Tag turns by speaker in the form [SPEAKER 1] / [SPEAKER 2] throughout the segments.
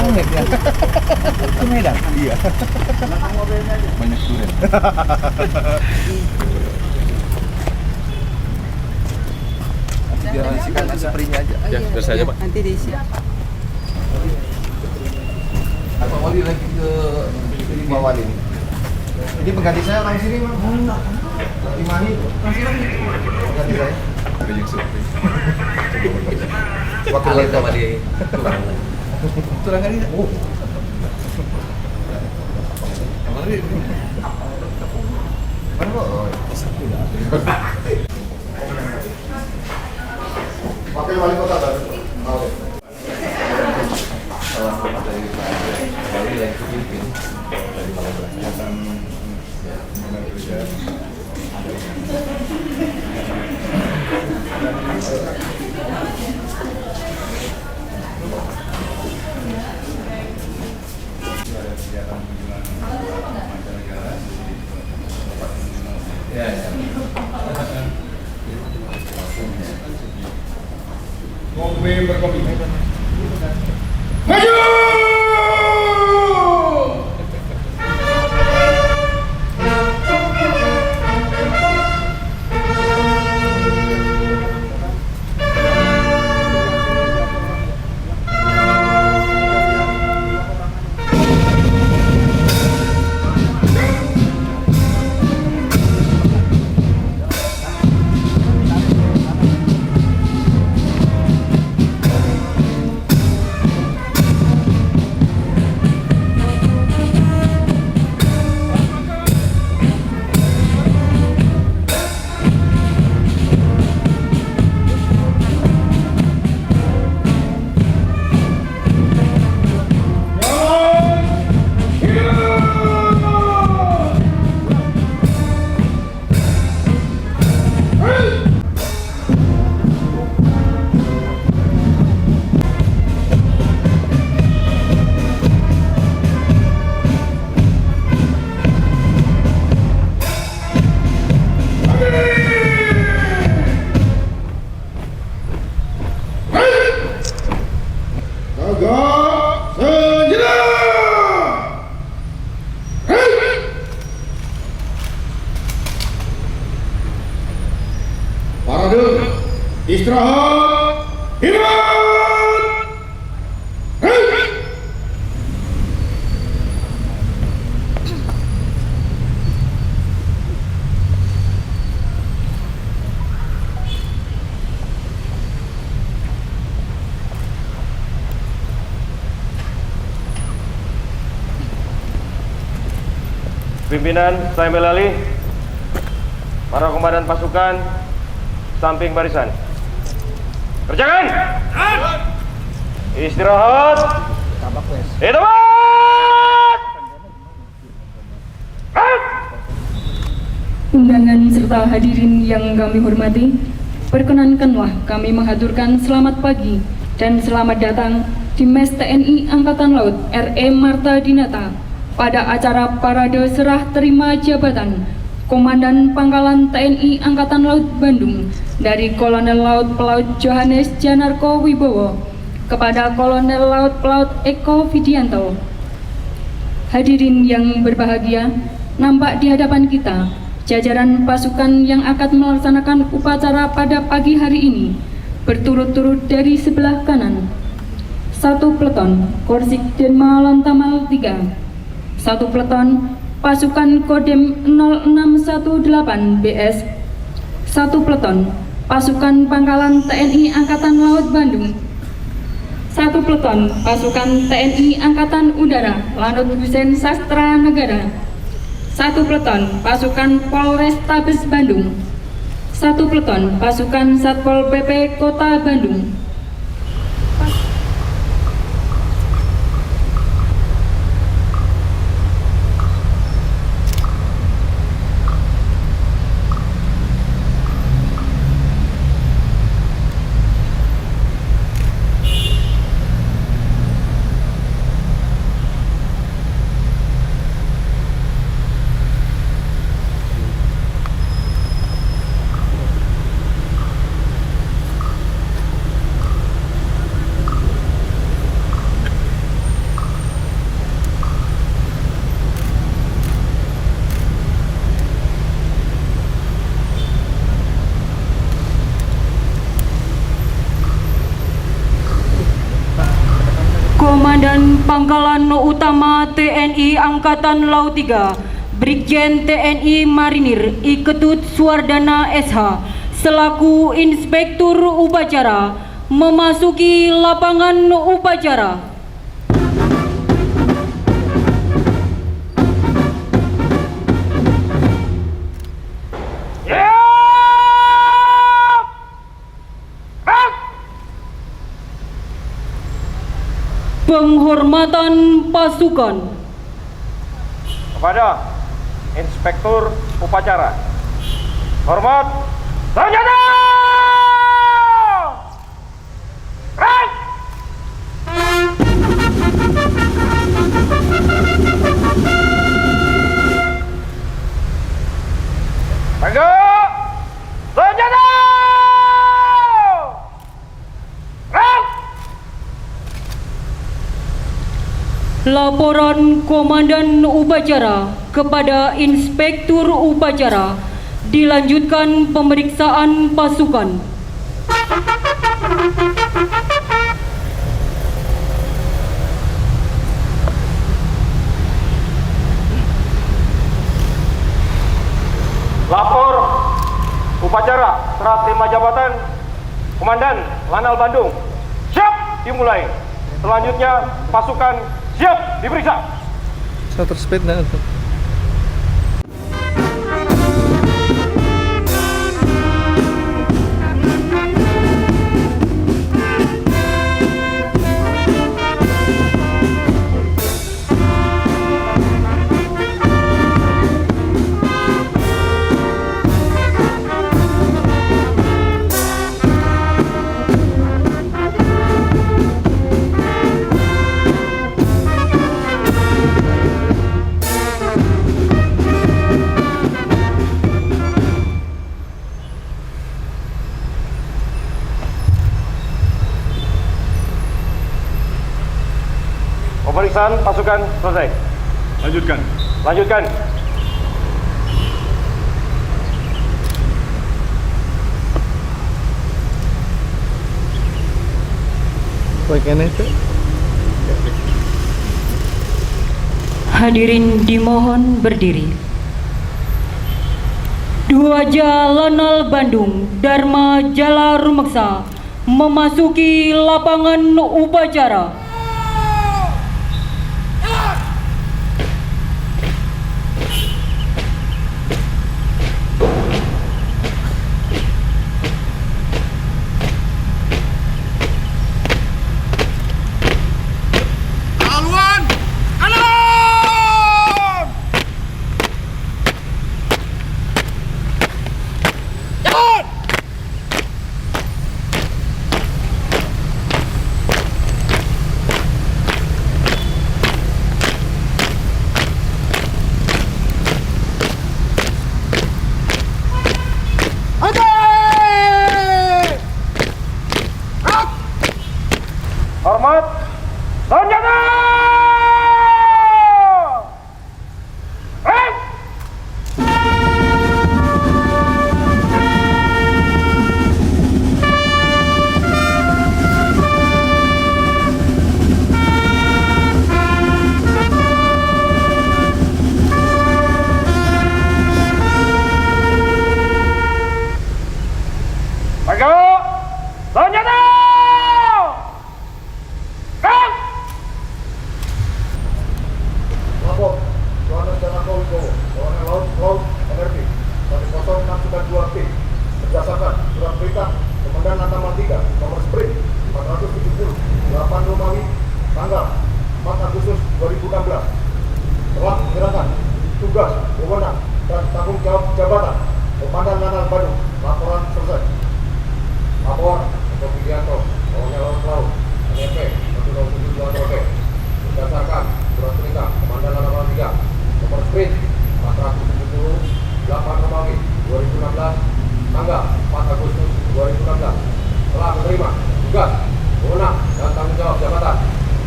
[SPEAKER 1] Langit ya. Itu Medan. Iya. Banyak durian. Biar isikan spraynya aja.
[SPEAKER 2] Ya, biar saja Pak.
[SPEAKER 3] Nanti diisi.
[SPEAKER 1] Pak Wali lagi ke Pak Wali. Ini pengganti saya orang sini Mas. Imani. Pengganti saya.
[SPEAKER 2] Banyak survei.
[SPEAKER 1] Waktu lagi
[SPEAKER 2] sama di
[SPEAKER 1] tulangan ini. Oh. Mana kok? Wakil wali kota baru. Oke. Salam dari Bali dan Filipina dari Malaysia. Ya, Malaysia. Ya, ya.
[SPEAKER 4] Kopi berkomitmen. Maju! Istirahat, hidup.
[SPEAKER 5] Pimpinan saya Melali, para komandan pasukan, samping barisan. Kerjakan! Istirahat! Hidup!
[SPEAKER 6] Undangan serta hadirin yang kami hormati, perkenankanlah kami mengaturkan selamat pagi dan selamat datang di Mes TNI Angkatan Laut RE Marta Dinata pada acara parade serah terima jabatan Komandan Pangkalan TNI Angkatan Laut Bandung dari Kolonel Laut Pelaut Johannes Janarko Wibowo kepada Kolonel Laut Pelaut Eko Widianto. Hadirin yang berbahagia, nampak di hadapan kita jajaran pasukan yang akan melaksanakan upacara pada pagi hari ini berturut-turut dari sebelah kanan. 1 Peleton Korsik Denma Lantamal 3, 1 Peleton Pasukan Kodem 0618 BS, 1 Peleton Pasukan Pangkalan TNI Angkatan Laut Bandung, 1 Peleton Pasukan TNI Angkatan Udara Lanut Hussein Sastra Negara, 1 Peleton Pasukan Polrestabes Bandung, 1 Peleton Pasukan Satpol PP Kota Bandung.
[SPEAKER 2] Pangkalan Utama TNI Angkatan Laut 3, Brigjen TNI Marinir I Ketut Suwardana SH selaku Inspektur Upacara memasuki lapangan upacara. Penghormatan pasukan
[SPEAKER 5] kepada Inspektur Upacara. Hormat, senjata! Red! Tegak! Senjata! Red!
[SPEAKER 2] Laporan Komandan Upacara kepada Inspektur Upacara, dilanjutkan pemeriksaan pasukan.
[SPEAKER 5] Lapor upacara serah terima jabatan Komandan Lanal Bandung siap dimulai. Selanjutnya pasukan siap diperiksa.
[SPEAKER 1] Shutter speed na.
[SPEAKER 5] Pemeriksaan pasukan selesai.
[SPEAKER 4] Lanjutkan.
[SPEAKER 5] Lanjutkan.
[SPEAKER 2] Hadirin dimohon berdiri. Dwaja Lanal Bandung Dharma Jala Rumeksa memasuki lapangan upacara.
[SPEAKER 5] Hormat, senjata! Red! Tegak! Senjata!
[SPEAKER 1] Lapor, Yohanes Danako Wibowo, Kolonel Laut NRP 10692P, berdasarkan surat perintah Komandan Lantamal 3 nomor sprint 470 8 Romawi tanggal 4 Agustus 2016 telah menyerahkan tugas, wewenang, dan tanggung jawab jabatan Komandan Lanal Bandung. Laporan selesai. Lapor untuk Widianto, Kolonel Laut NRP 10722P, berdasarkan surat perintah Komandan Lanal 3 nomor sprint 470 8 Romawi 2016 tanggal 4 Agustus 2016 telah menerima tugas, wewenang, dan tanggung jawab jabatan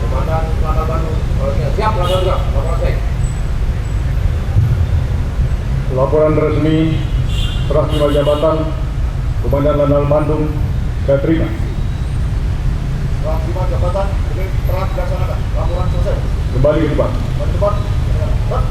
[SPEAKER 1] Komandan Lanal Bandung. Siap lakukan tugas. Laporan selesai.
[SPEAKER 4] Laporan resmi serah terima jabatan Komandan Lanal Bandung saya terima.
[SPEAKER 1] Serah terima jabatan Ini telah dilaksanakan. Laporan selesai.
[SPEAKER 4] Kembali ke depan.
[SPEAKER 1] Maju depan. Gerak.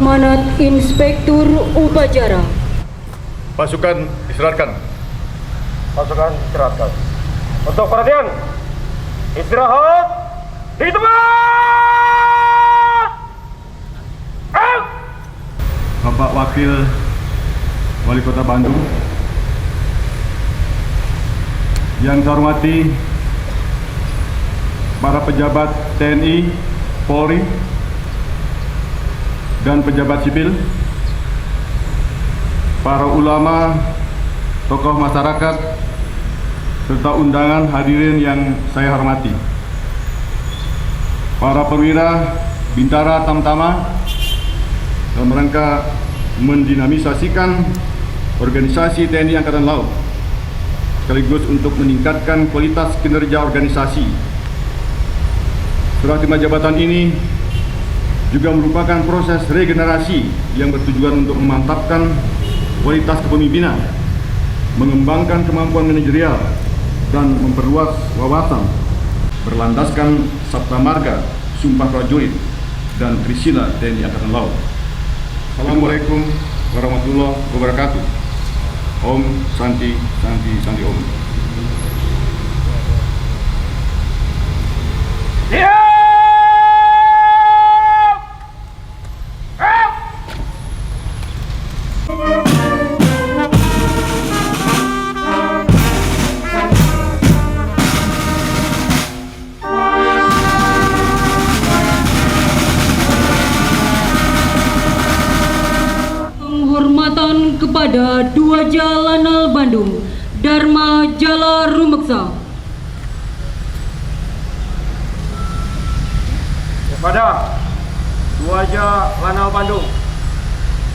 [SPEAKER 2] Manat Inspektur Upacara.
[SPEAKER 4] Pasukan istirahatkan.
[SPEAKER 5] Pasukan istirahatkan. Untuk perhatian, istirahat di tempat.
[SPEAKER 4] Bapak Wakil Wali Kota Bandung, yang saya hormati para pejabat TNI, Polri, dan pejabat sipil, para ulama, tokoh masyarakat, serta undangan hadirin yang saya hormati, para perwira Bintara Tamtama, dalam rangka mendinamisasikan organisasi TNI Angkatan Laut, sekaligus untuk meningkatkan kualitas kinerja organisasi. Serah terima jabatan ini juga merupakan proses regenerasi yang bertujuan untuk memantapkan kualitas kepemimpinan, mengembangkan kemampuan manajerial, dan memperluas wawasan berlandaskan Sabta Marga, Sumpah Prajurit, dan Trisila TNI Angkatan Laut. Assalamualaikum warahmatullahi wabarakatuh. Om Santi Santi Santi Om.
[SPEAKER 2] Penghormatan kepada Dua Jalanal Bandung, Dharma Jala Rumeksa.
[SPEAKER 5] Kepada Dua Lanal Bandung,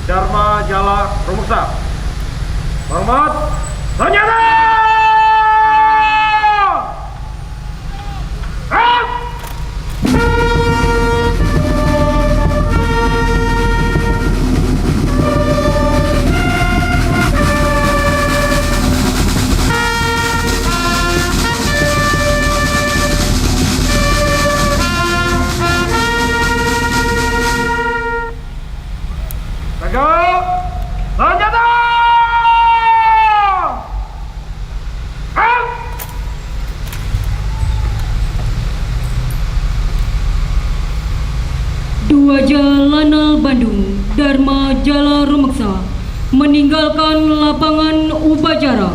[SPEAKER 5] Dharma Jala Rumeksa, hormat senjata. Tegak, senjata.
[SPEAKER 2] Dua Jalanal Bandung, Dharma Jala Rumeksa meninggalkan lapangan upacara.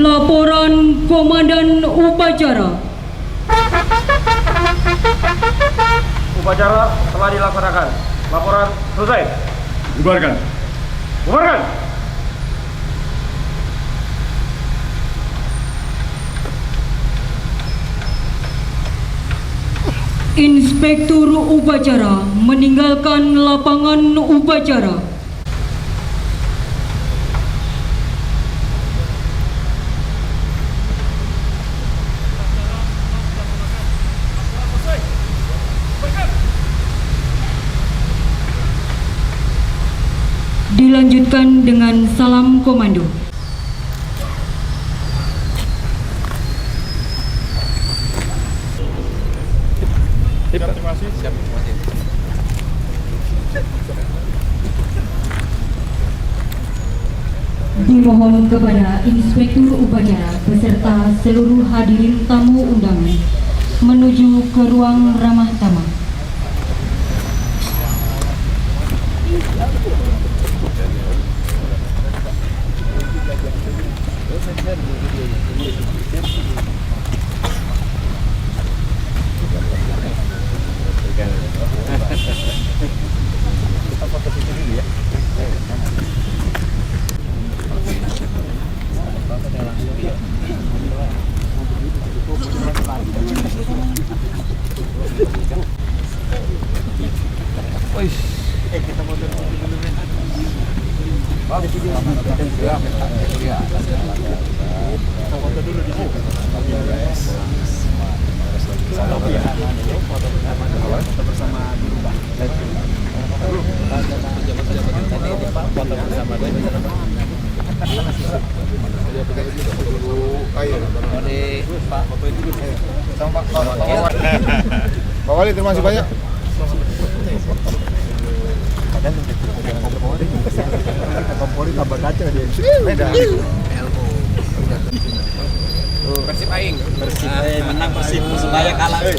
[SPEAKER 2] Laporan Komandan Upacara.
[SPEAKER 5] Upacara telah dilaksanakan. Laporan selesai.
[SPEAKER 4] Bubarkan.
[SPEAKER 5] Bubarkan.
[SPEAKER 2] Inspektur Upacara meninggalkan lapangan upacara. Dilanjutkan dengan salam komando. Dimohon kepada Inspektur Upacara beserta seluruh hadirin tamu undangan menuju ke ruang ramah tamang.
[SPEAKER 1] Pak Wali, terima kasih banyak. Kapolri tambah kaca dia. Beda.
[SPEAKER 3] Persib aing. Menang Persib, Persebaya kalah. 4-1.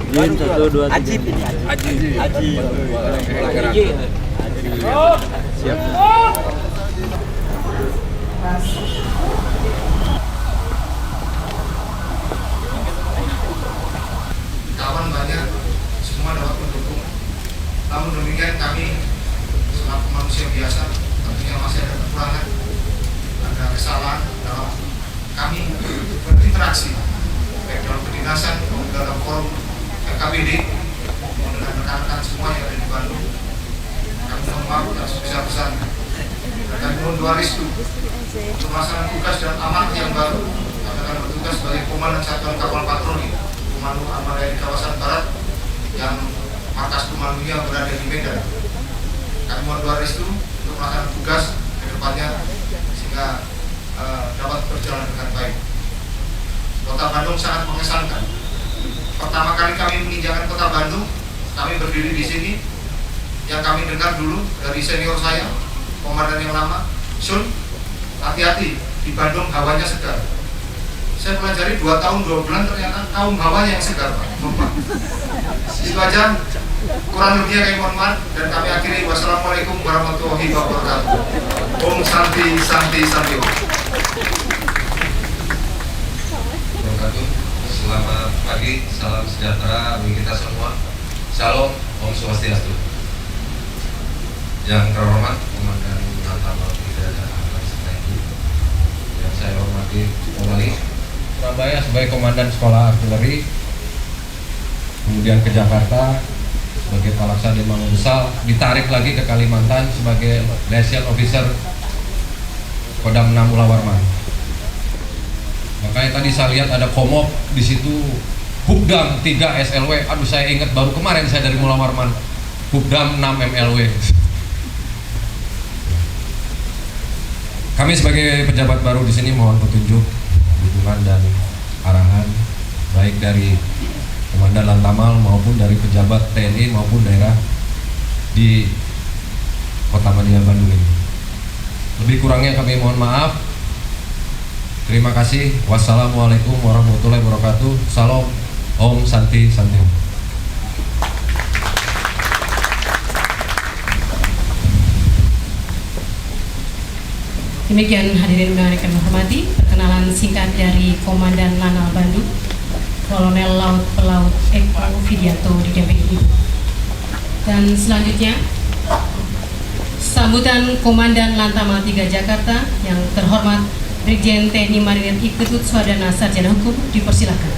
[SPEAKER 3] 4-1. Ajib ini. Ajib. Siap.
[SPEAKER 7] Kawan banyak, semua dapat mendukung. Namun demikian kami selaku manusia biasa tentunya masih ada kekurangan, ada kesalahan dalam kami berinteraksi baik dalam kedinasan maupun dalam forum KKBD dengan rekan-rekan semua yang ada di Bandung. Kami mohon maaf atas sebesar-besarnya. Dan kami mohon doa restu untuk melaksanakan tugas dan amanah yang baru. Kami akan bertugas sebagai komandan satuan kapal patroli Komando Armada di kawasan Barat yang markas komandonya berada di Medan. Kami mohon doa restu untuk melaksanakan tugas ke depannya sehingga dapat berjalan dengan baik. Kota Bandung sangat mengesankan. Pertama kali kami menginjakan Kota Bandung, kami berdiri di sini. Yang kami dengar dulu dari senior saya, komandan yang lama, Sun, hati-hati, di Bandung hawanya segar. Saya pelajari 2 tahun 2 bulan ternyata kaum hawanya yang segar, Pak. Itu aja, kurang lebihnya kami mohon maaf dan kami akhiri. Wassalamualaikum warahmatullahi wabarakatuh. Om Santi Santi Santi Om.
[SPEAKER 8] Selamat pagi, salam sejahtera bagi kita semua. Shalom, Om Swastiastu. Yang terhormat Komandan Lantamal 3 Jakarta yang saya hormati kembali Surabaya sebagai Komandan Sekolah Artileri, kemudian ke Jakarta sebagai Palaksada Mangunkusumo, ditarik lagi ke Kalimantan sebagai Liaison Officer Kodam 6 Mula Warman. Makanya tadi saya lihat ada komop di situ, Hubdam 3 SLW. Aduh, saya ingat baru kemarin saya dari Mula Warman, Hubdam 6 MLW. Kami sebagai pejabat baru di sini mohon petunjuk, dukungan dan arahan baik dari Komandan Lantamal maupun dari pejabat TNI maupun daerah di Kota Madinah Bandung ini. Lebih kurangnya kami mohon maaf. Terima kasih. Wassalamualaikum warahmatullahi wabarakatuh. Salam, Om Santi Santi.
[SPEAKER 2] Demikian hadirin undangan yang kami hormati, perkenalan singkat dari Komandan Lanal Bandung, Kolonel Laut Pelaut Eko Fidianto didampingi Ibu. Dan selanjutnya sambutan Komandan Lantamal 3 Jakarta yang terhormat Brigjen TNI Marinir I Ketut Swadana Sarjana Hukum, dipersilakan.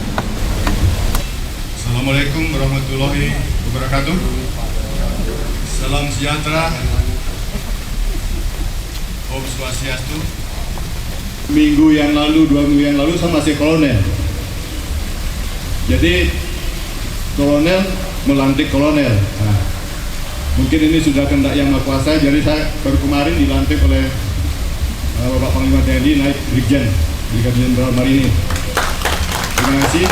[SPEAKER 4] Assalamualaikum warahmatullahi wabarakatuh. Salam sejahtera, Om Swastiastu. Minggu yang lalu, 2 minggu yang lalu saya masih kolonel. Jadi kolonel melantik kolonel. Nah, mungkin ini sudah kehendak yang Maha Kuasa. Jadi saya baru kemarin dilantik oleh Bapak Panglima TNI naik Brigjen Jenderal Marinir. Terima kasih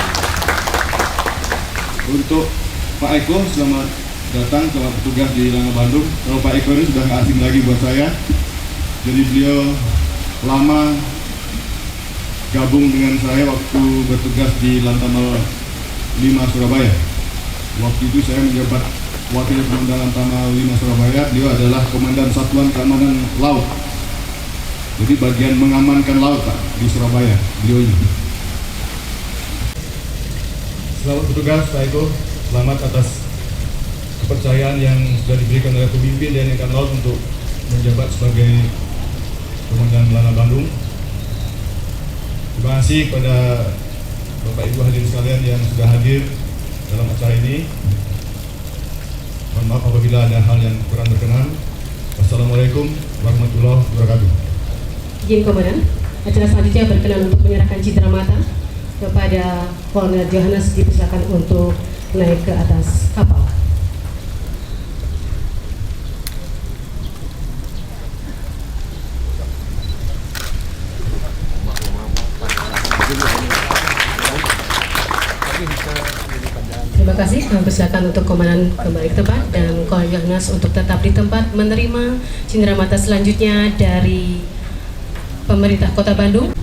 [SPEAKER 4] untuk Pak Eko, selamat datang telah bertugas di Lanal Bandung. Kalau Pak Eko ini sudah nggak asing lagi buat saya. Jadi beliau lama gabung dengan saya waktu bertugas di Lantamal 5 Surabaya. Waktu itu saya menjabat Wakil Komandan Lantamal 5 Surabaya, beliau adalah Komandan Satuan Keamanan Laut. Jadi bagian mengamankan laut Pak di Surabaya, beliau ini. Selamat bertugas Pak Eko, selamat atas kepercayaan yang sudah diberikan oleh pemimpin TNI Angkatan Laut untuk menjabat sebagai Komandan Lanal Bandung. Terima kasih kepada Bapak Ibu hadirin sekalian yang sudah hadir dalam acara ini. Mohon maaf apabila ada hal yang kurang berkenan. Wassalamualaikum warahmatullahi wabarakatuh.
[SPEAKER 2] Izin Komandan, acara selanjutnya berkenan untuk menyerahkan cindera mata kepada Kolonel Johannes, dipersilakan untuk naik ke atas kapal. Terima kasih, kami persilakan untuk Komandan kembali ke tempat dan Kolonel Johannes untuk tetap di tempat menerima cindera mata selanjutnya dari pemerintah Kota Bandung.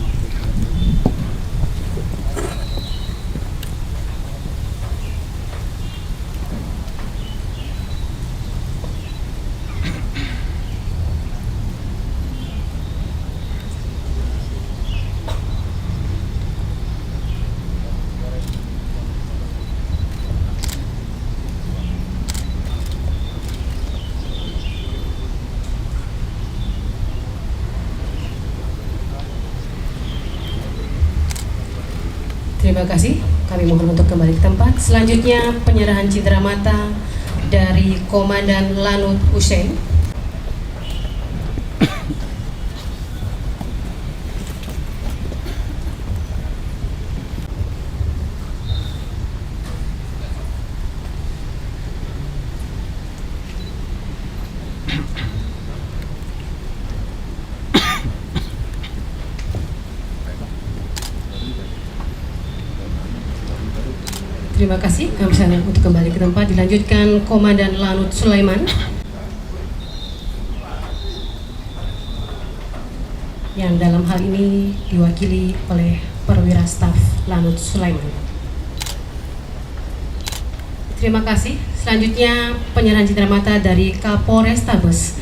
[SPEAKER 2] Terima kasih, kami mohon untuk kembali ke tempat. Selanjutnya penyerahan cindera mata dari Komandan Lanut Hussein. Terima kasih, kami persilakan untuk kembali ke tempat. Dilanjutkan Komandan Lanut Sulaiman, yang dalam hal ini diwakili oleh perwira staf Lanut Sulaiman. Terima kasih. Selanjutnya penyerahan cindera mata dari Kapolrestabes.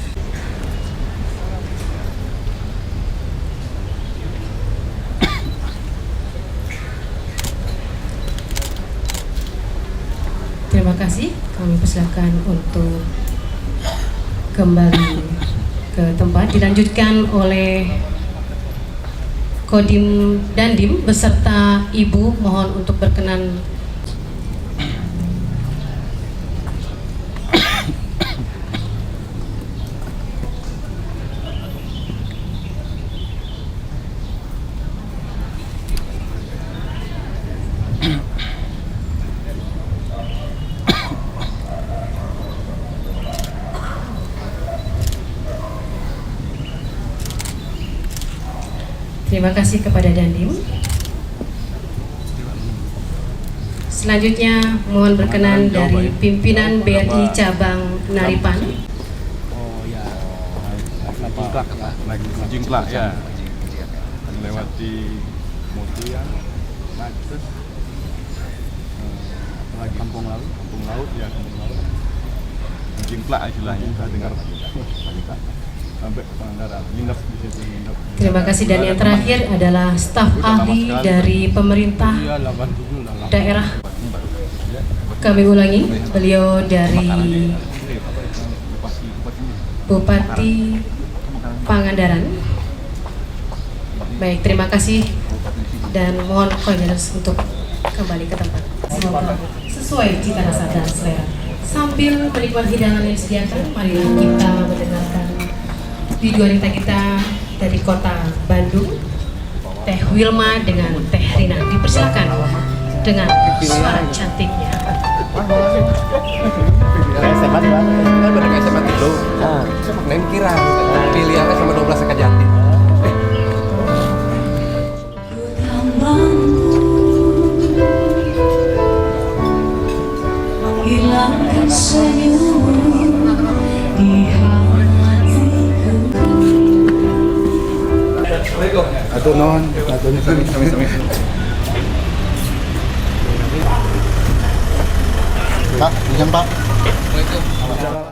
[SPEAKER 2] Terima kasih, kami persilakan untuk kembali ke tempat. Dilanjutkan oleh Kodim Dandim beserta Ibu, mohon untuk berkenan terima kasih kepada Dandim. Selanjutnya mohon berkenan dari pimpinan BRI Cabang Naripan.
[SPEAKER 4] Oh ya, lagi Jingklak ya, melewati Mutia, Nakes, lagi Kampung Laut ya, Kampung Laut. Jingklak istilahnya, saya dengar sampai ke Pangandaran, nginep di situ, nginep.
[SPEAKER 2] Terima kasih, dan yang terakhir adalah staf ahli dari pemerintah daerah. Kami ulangi, beliau dari Bupati Pangandaran. Baik, terima kasih dan mohon koordinasi untuk kembali ke tempat. Semoga sesuai cita rasa dan selera. Sambil menikmati hidangan yang disediakan, marilah kita mendengarkan video wanita kita dari Kota Bandung, Teh Wilma dengan Teh Rina. Dipersilakan dengan suara cantiknya.
[SPEAKER 3] SMA di mana? Kan bener SMA dulu. Nah, neng kira pilihannya sama 12 Sekajati.
[SPEAKER 9] Hilangkan senyum di hatiku.
[SPEAKER 4] Atur non, atur sami. Pak, izin Pak.
[SPEAKER 3] Assalamualaikum.